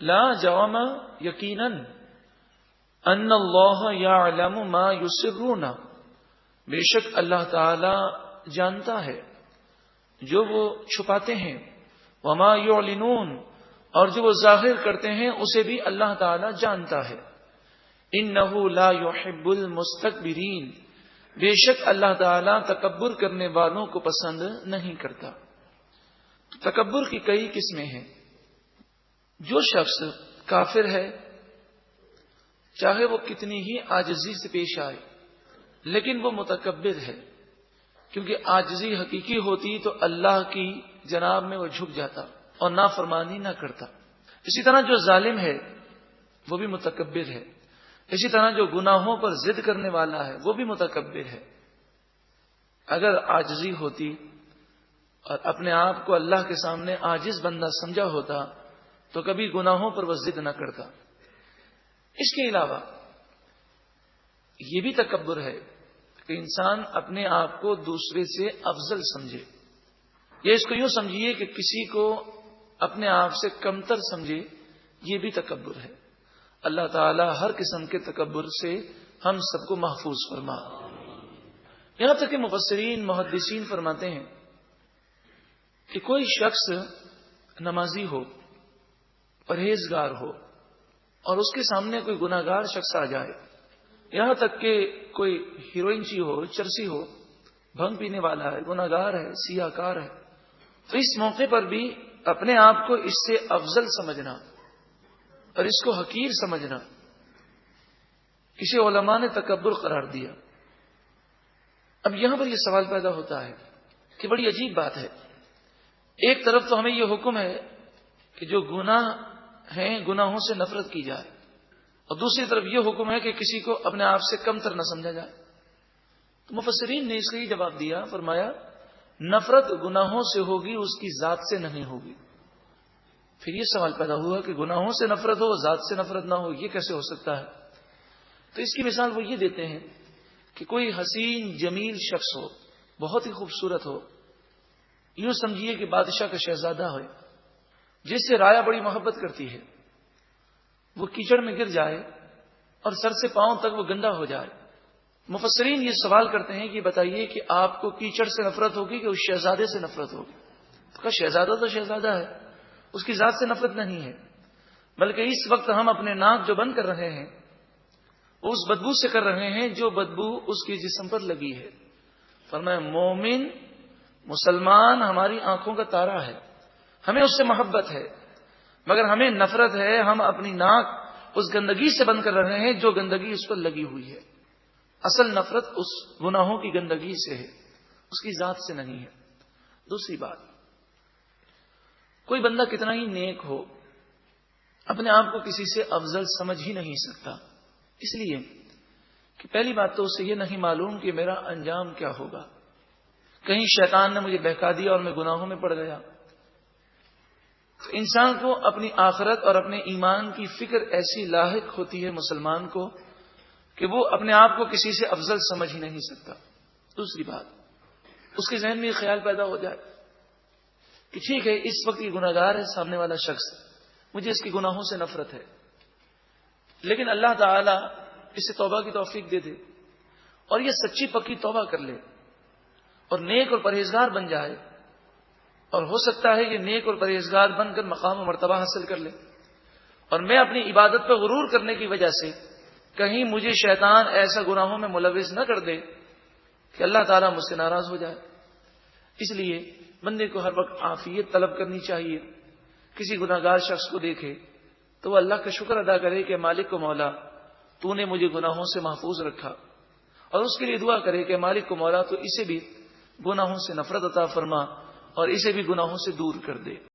لا جرم یقیناً ان اللہ یعلم ما یسرون، بے شک اللہ تعالی جانتا ہے جو وہ چھپاتے ہیں، وما یعلنون، اور جو وہ ظاہر کرتے ہیں اسے بھی اللہ تعالی جانتا ہے۔ انہ لا یحب المستکبرین، بے شک اللہ تعالی تکبر کرنے والوں کو پسند نہیں کرتا۔ تکبر کی کئی قسمیں ہیں۔ جو شخص کافر ہے چاہے وہ کتنی ہی عاجزی سے پیش آئے لیکن وہ متکبر ہے، کیونکہ عاجزی حقیقی ہوتی تو اللہ کی جناب میں وہ جھک جاتا اور نافرمانی نہ کرتا۔ اسی طرح جو ظالم ہے وہ بھی متکبر ہے، اسی طرح جو گناہوں پر ضد کرنے والا ہے وہ بھی متکبر ہے۔ اگر عاجزی ہوتی اور اپنے آپ کو اللہ کے سامنے عاجز بندہ سمجھا ہوتا تو کبھی گناہوں پر وہ ضد نہ کرتا۔ اس کے علاوہ یہ بھی تکبر ہے کہ انسان اپنے آپ کو دوسرے سے افضل سمجھے، یا اس کو یوں سمجھیے کہ کسی کو اپنے آپ سے کمتر سمجھے، یہ بھی تکبر ہے۔ اللہ تعالی ہر قسم کے تکبر سے ہم سب کو محفوظ فرما۔ یہاں تک کہ مفسرین محدثین فرماتے ہیں کہ کوئی شخص نمازی ہو، پرہیزگار ہو، اور اس کے سامنے کوئی گناہگار شخص آ جائے، یہاں تک کہ کوئی ہیروئنچی ہو، چرسی ہو، بھنگ پینے والا ہے، گناہگار ہے، سیاہ کار ہے، تو اس موقع پر بھی اپنے آپ کو اس سے افضل سمجھنا اور اس کو حقیر سمجھنا، اسے علماء نے تکبر قرار دیا۔ اب یہاں پر یہ سوال پیدا ہوتا ہے کہ بڑی عجیب بات ہے، ایک طرف تو ہمیں یہ حکم ہے کہ جو گناہ ہیں گناہوں سے نفرت کی جائے، اور دوسری طرف یہ حکم ہے کہ کسی کو اپنے آپ سے کمتر نہ سمجھا جائے۔ تو مفسرین نے اس کا یہ جواب دیا، فرمایا نفرت گناہوں سے ہوگی، اس کی ذات سے نہیں ہوگی۔ پھر یہ سوال پیدا ہوا کہ گناہوں سے نفرت ہو ذات سے نفرت نہ ہو، یہ کیسے ہو سکتا ہے؟ تو اس کی مثال وہ یہ دیتے ہیں کہ کوئی حسین جمیل شخص ہو، بہت ہی خوبصورت ہو، یوں سمجھیے کہ بادشاہ کا شہزادہ ہے، جس سے رایا بڑی محبت کرتی ہے، وہ کیچڑ میں گر جائے اور سر سے پاؤں تک وہ گندا ہو جائے۔ مفسرین یہ سوال کرتے ہیں کہ بتائیے کہ آپ کو کیچڑ سے نفرت ہوگی کہ اس شہزادے سے نفرت ہوگی؟ تو شہزادہ تو شہزادہ ہے، اس کی ذات سے نفرت نہیں ہے، بلکہ اس وقت ہم اپنے ناک جو بند کر رہے ہیں اس بدبو سے کر رہے ہیں جو بدبو اس کی جسم پر لگی ہے۔ فرمایا مومن مسلمان ہماری آنکھوں کا تارا ہے، ہمیں اس سے محبت ہے، مگر ہمیں نفرت ہے، ہم اپنی ناک اس گندگی سے بند کر رہے ہیں جو گندگی اس پر لگی ہوئی ہے۔ اصل نفرت اس گناہوں کی گندگی سے ہے، اس کی ذات سے نہیں ہے۔ دوسری بات، کوئی بندہ کتنا ہی نیک ہو اپنے آپ کو کسی سے افضل سمجھ ہی نہیں سکتا، اس لیے کہ پہلی بات تو اسے یہ نہیں معلوم کہ میرا انجام کیا ہوگا، کہیں شیطان نے مجھے بہکا دیا اور میں گناہوں میں پڑ گیا۔ تو انسان کو اپنی آخرت اور اپنے ایمان کی فکر ایسی لاحق ہوتی ہے مسلمان کو کہ وہ اپنے آپ کو کسی سے افضل سمجھ ہی نہیں سکتا۔ دوسری بات، اس کے ذہن میں یہ خیال پیدا ہو جائے کہ ٹھیک ہے اس وقت یہ گناہگار ہے سامنے والا شخص، مجھے اس کے گناہوں سے نفرت ہے، لیکن اللہ تعالی اسے توبہ کی توفیق دے دے اور یہ سچی پکی توبہ کر لے اور نیک اور پرہیزگار بن جائے، اور ہو سکتا ہے کہ نیک اور پرہیزگار بن کر مقام و مرتبہ حاصل کر لے، اور میں اپنی عبادت پر غرور کرنے کی وجہ سے کہیں مجھے شیطان ایسا گناہوں میں ملوث نہ کر دے کہ اللہ تعالیٰ مجھ سے ناراض ہو جائے۔ اس لیے بندے کو ہر وقت عافیت طلب کرنی چاہیے۔ کسی گناہگار شخص کو دیکھے تو وہ اللہ کا شکر ادا کرے کہ مالک کو مولا تو نے مجھے گناہوں سے محفوظ رکھا، اور اس کے لیے دعا کرے کہ مالک کو مولا تو اسے بھی گناہوں سے نفرت عطا فرما اور اسے بھی گناہوں سے دور کر دے۔